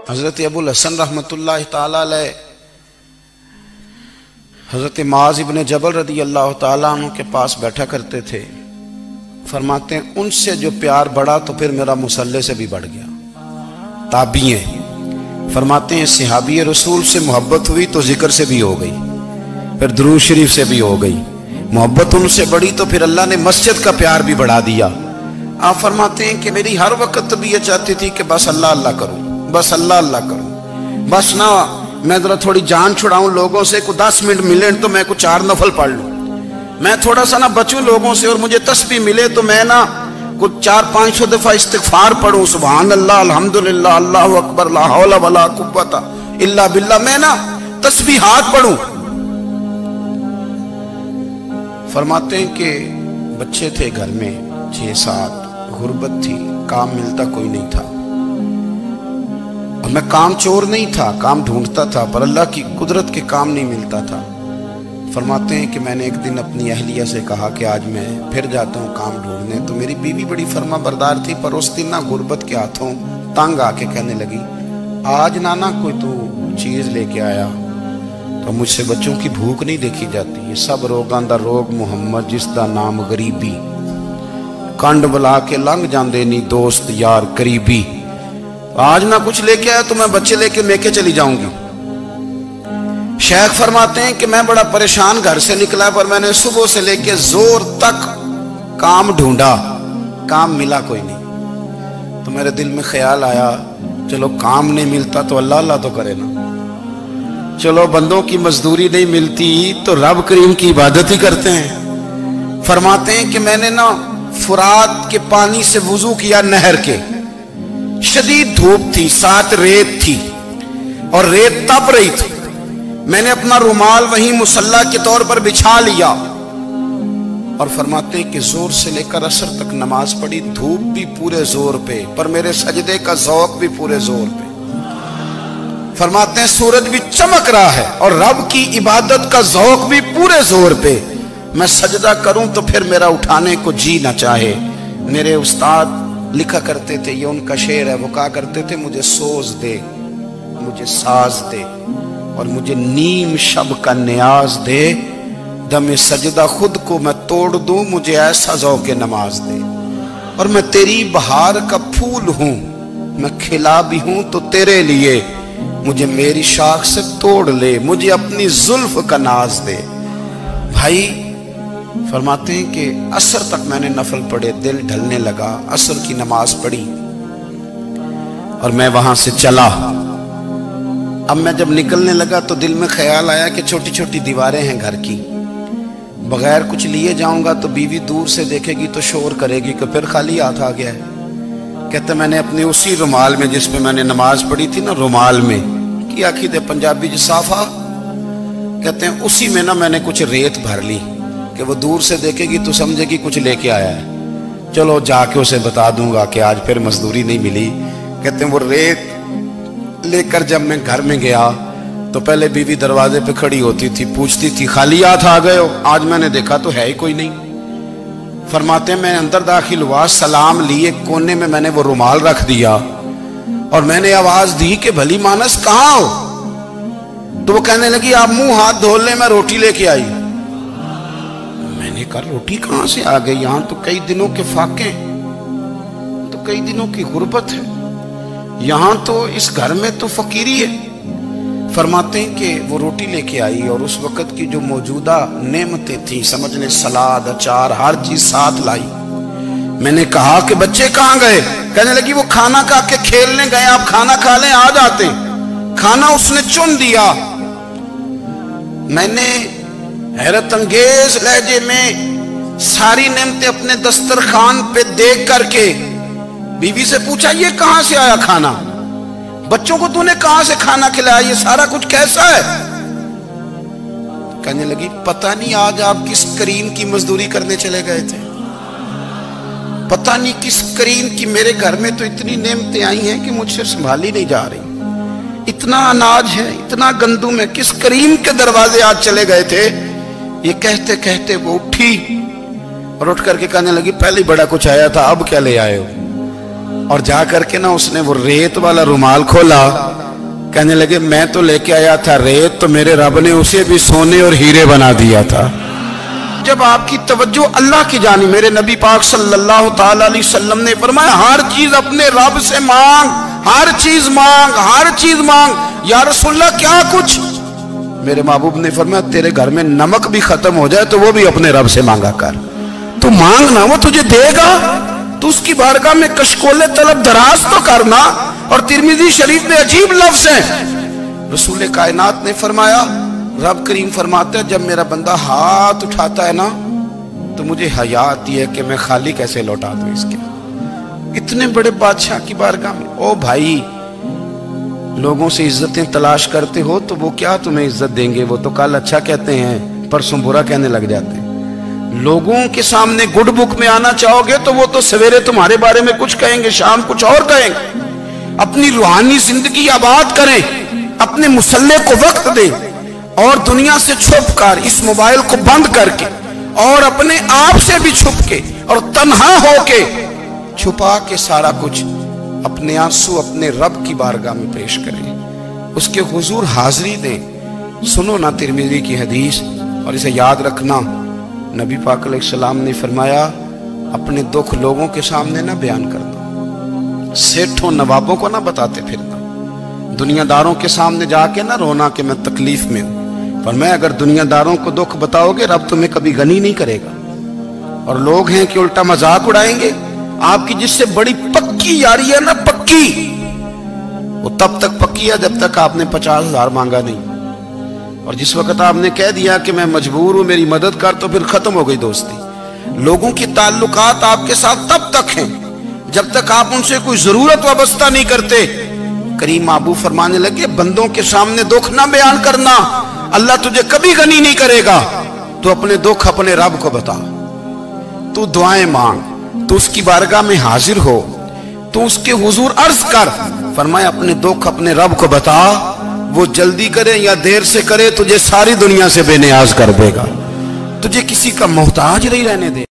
حضرت ابو الحسن رحمتullah تعالیٰ علیہ حضرت معاذ ابن جبل رضی اللہ تعالیٰ عنہ کے پاس بیٹھا کرتے تھے. فرماتے ہیں ان سے جو پیار بڑھا تو پھر میرا مصلی سے بھی بڑھ گیا. تابعی ہیں. فرماتے ہیں صحابی رسول سے محبت ہوئی تو ذکر سے بھی ہو گئی, پھر درود شریف سے بھی ہو گئی. محبت ان سے بڑھی تو پھر اللہ نے مسجد کا پیار بھی بڑھا دیا. آپ فرماتے ہیں کہ میری ہر وقت طبیعت چاہتی تھی کہ بس اللہ اللہ کروں, بس اللہ اللہ کروں, بس نہ میں ذرا تھوڑی جان چھڑاؤں لوگوں سے, کو 10 منٹ ملے تو میں کچھ 4 نفل پڑھ لوں, میں تھوڑا سا نہ بچوں لوگوں سے, اور مجھے تسبیح ملے تو میں نہ کچھ 400-500 دفعہ استغفار پڑھوں, سبحان اللہ الحمدللہ اللہ اکبر لا حول ولا قوت الا باللہ, میں نہ تسبیحات پڑھوں. فرماتے ہیں کہ بچے تھے گھر میں 6-7, غربت تھی, کام ملتا کوئی نہیں تھا, اور میں کام چور نہیں تھا, کام ڈھونڈتا تھا, پر اللہ کی قدرت کے کام نہیں ملتا تھا. فرماتے ہیں کہ میں نے ایک دن اپنی اہلیہ سے کہا کہ آج میں پھر جاتا ہوں کام ڈھونڈنے. تو میری بیوی بڑی فرما بردار تھی, پر اس دن نہ غربت کے ہاتھوں تنگ آ کے کہنے لگی آج نانا کوئی تو چیز لے کے آیا, تو مجھ سے بچوں کی بھوک نہیں دیکھی جاتی. یہ سب روگاں دا روگ محمد جس دا نام غریبی, کنڈ بلا کے لنگ جاندے نہیں دوست یار قریبی. آج نہ کچھ لے کے آیا تو میں بچے لے کے میکے چلی جاؤں گی. شیخ فرماتے ہیں کہ میں بڑا پریشان گھر سے نکلا, پر میں نے صبح سے لے کے زور تک کام ڈھونڈا, کام ملا کوئی نہیں. تو میرے دل میں خیال آیا چلو کام نہیں ملتا تو اللہ اللہ تو کرے نا, چلو بندوں کی مزدوری نہیں ملتی تو رب کریم کی عبادت ہی کرتے ہیں. فرماتے ہیں کہ میں نے نا فرات کے پانی سے وضو کیا, نہر کے, شدید دھوپ تھی, ساتھ ریت تھی اور ریت تپ رہی تھی. میں نے اپنا رومال وہیں مصلی کے طور پر بچھا لیا, اور فرماتے ہیں کہ زور سے لے کر عصر تک نماز پڑھی, دھوپ بھی پورے زور پہ, پر میرے سجدے کا ذوق بھی پورے زور پہ. فرماتے ہیں سورج بھی چمک رہا ہے اور رب کی عبادت کا ذوق بھی پورے زور پہ. میں سجدہ کروں تو پھر میرا اٹھانے کو جی نہ چاہے. میرے استاد لکھا کرتے تھے, یہ ان کا شعر ہے, وہ کہا کرتے تھے مجھے سوز دے, مجھے ساز دے, اور مجھے نیم شب کا نیاز دے, دم سجدہ خود کو میں توڑ دوں, مجھے ایسا ذوق نماز دے. اور میں تیری بہار کا پھول ہوں, میں کھلا بھی ہوں تو تیرے لیے, مجھے میری شاخ سے توڑ لے, مجھے اپنی زلف کا ناز دے. بھائی فرماتے ہیں کہ عصر تک میں نے نفل پڑھے, دل ڈھلنے لگا, عصر کی نماز پڑھی اور میں وہاں سے چلا. اب میں جب نکلنے لگا تو دل میں خیال آیا کہ چھوٹی چھوٹی دیواریں ہیں گھر کی, بغیر کچھ لیے جاؤں گا تو بیوی دور سے دیکھے گی تو شور کرے گی کہ پھر خالی ہاتھ آ گیا ہے. کہتے میں نے اپنے اسی رومال میں جس میں میں نے نماز پڑھی تھی نا, رومال میں کی آخی دے پنجابی جسافہ, کہتے ہیں اسی میں نا میں نے کچھ ریت بھر لی کہ وہ دور سے دیکھے گی تو سمجھے گی کچھ لے کے آیا ہے, چلو جا کے اسے بتا دوں گا کہ آج پھر مزدوری نہیں ملی. کہتے ہیں وہ ریت لے کر جب میں گھر میں گیا تو پہلے بیوی دروازے پہ کھڑی ہوتی تھی, پوچھتی تھی خالی ہاتھ آ گئے ہو؟ آج میں نے دیکھا تو ہے ہی کوئی نہیں. فرماتے ہیں میں اندر داخل ہوا, سلام لیے, کونے میں میں نے وہ رومال رکھ دیا اور میں نے آواز دی کہ بھلی مانس کہاں ہو؟ تو وہ کہنے لگی آپ منہ ہاتھ دھو لیں, میں روٹی لے کے آئی. میں نے کہا روٹی کہاں سے آ گئی؟ یہاں تو کئی دنوں کے فاقے, تو کئی دنوں کی غربت ہے, یہاں تو اس گھر میں تو فقیری ہے. فرماتے ہیں کہ وہ روٹی لے کے آئی اور اس وقت کی جو موجودہ نعمتیں تھیں, سمجھ لیں سلاد, اچار, ہر چیز ساتھ لائی. میں نے کہا کہ بچے کہاں گئے؟ کہنے لگی وہ کھانا کھا کے کھیلنے گئے, آپ کھانا کھا لیں آ جاتے. کھانا اس نے چن دیا. میں نے حیرت انگیز لہجے میں ساری نعمتیں اپنے دسترخوان پہ دیکھ کر کے بیوی سے پوچھا یہ کہاں سے آیا کھانا؟ بچوں کو تو نے کہاں سے کھانا کھلایا؟ یہ سارا کچھ کیسا ہے؟ کہنے لگی پتہ نہیں آج آپ کس کریم کی مزدوری کرنے چلے گئے تھے, پتہ نہیں کس کریم کی. میرے گھر میں تو اتنی نعمتیں آئی ہیں کہ مجھ سے سنبھالی نہیں جا رہی, اتنا اناج ہے, اتنا گندم ہے, کس کریم کے دروازے آج چلے گئے تھے؟ یہ کہتے کہتے وہ اٹھی اور اٹھ کر کے کہنے لگی پہلے بڑا کچھ آیا تھا, اب کیا لے آئے ہو؟ اور جا کر کے نا اس نے وہ ریت والا رومال کھولا، کہنے لگے میں تو لے کے آیا تھا ریت، تو میرے رب نے اسے بھی سونے اور ہیرے بنا دیا تھا۔ جب آپ کی توجہ اللہ کی جانب، میرے نبی پاک صلی اللہ تعالی علیہ وسلم نے فرمایا ہر چیز اپنے رب سے مانگ، ہر چیز مانگ، ہر چیز مانگ۔ یا رسول اللہ کیا کچھ؟ میرے محبوب نے فرمایا تیرے گھر میں نمک بھی ختم ہو جائے تو وہ بھی اپنے رب سے مانگا کر، تو مانگنا وہ تجھے دے گا، تو اس کی بارگاہ میں کشکول طلب دراز تو کرنا۔ اور ترمذی شریف میں عجیب لفظ ہے، رسول کائنات نے فرمایا، رب کریم فرماتا ہے جب میرا بندہ ہاتھ اٹھاتا ہے نا تو مجھے حیا آتی ہے کہ میں خالی کیسے لوٹا دوں اس کے۔ اتنے بڑے بادشاہ کی بارگاہ میں، او بھائی لوگوں سے عزتیں تلاش کرتے ہو تو وہ کیا تمہیں عزت دیں گے؟ وہ تو کل اچھا کہتے ہیں پرسوں برا کہنے لگ جاتے ہیں۔ لوگوں کے سامنے گڈ بک میں آنا چاہو گے تو وہ تو سویرے تمہارے بارے میں کچھ کہیں گے، شام کچھ اور کہیں گے۔ اپنی روحانی زندگی آباد کریں، اپنے مسلح کو وقت دیں، اور دنیا سے چھپ کر اس موبائل کو بند کر کے اور اپنے آپ سے بھی چھپ کے اور تنہا ہو کے چھپا کے سارا کچھ اپنے آنسو اپنے رب کی بارگاہ میں پیش کریں، اس کے حضور حاضری دیں۔ سنو نا ترمذی کی حدیث، اور اسے یاد رکھنا، نبی پاک علیہ السلام نے فرمایا اپنے دکھ لوگوں کے سامنے نہ بیان کرنا، سیٹھوں نوابوں کو نہ بتاتے پھرنا، دنیا داروں کے سامنے جا کے نہ رونا کہ میں تکلیف میں ہوں۔ فرمایا اگر دنیا داروں کو دکھ بتاؤ گے رب تمہیں کبھی غنی نہیں کرے گا، اور لوگ ہیں کہ الٹا مذاق اڑائیں گے۔ آپ کی جس سے بڑی پکی یاری ہے نا، پکی، وہ تب تک پکی ہے جب تک آپ نے 50,000 مانگا نہیں، اور جس وقت آپ نے کہہ دیا کہ میں مجبور ہوں میری مدد کر تو پھر ختم ہو گئی دوستی۔ لوگوں کی تعلقات آپ کے ساتھ تب تک ہیں جب تک آپ ان سے کوئی ضرورت وابستہ نہیں کرتے۔ کریم محبوب فرمانے لگے بندوں کے سامنے دکھ نہ بیان کرنا، اللہ تجھے کبھی غنی نہیں کرے گا۔ تو اپنے دکھ اپنے رب کو بتا، تو دعائیں مانگ، تو اس کی بارگاہ میں حاضر ہو، تو اس کے حضور عرض کر۔ فرمایا اپنے دکھ اپنے رب کو بتا، وہ جلدی کرے یا دیر سے کرے تجھے ساری دنیا سے بے نیاز کر دے گا، تجھے کسی کا محتاج نہیں رہنے دے۔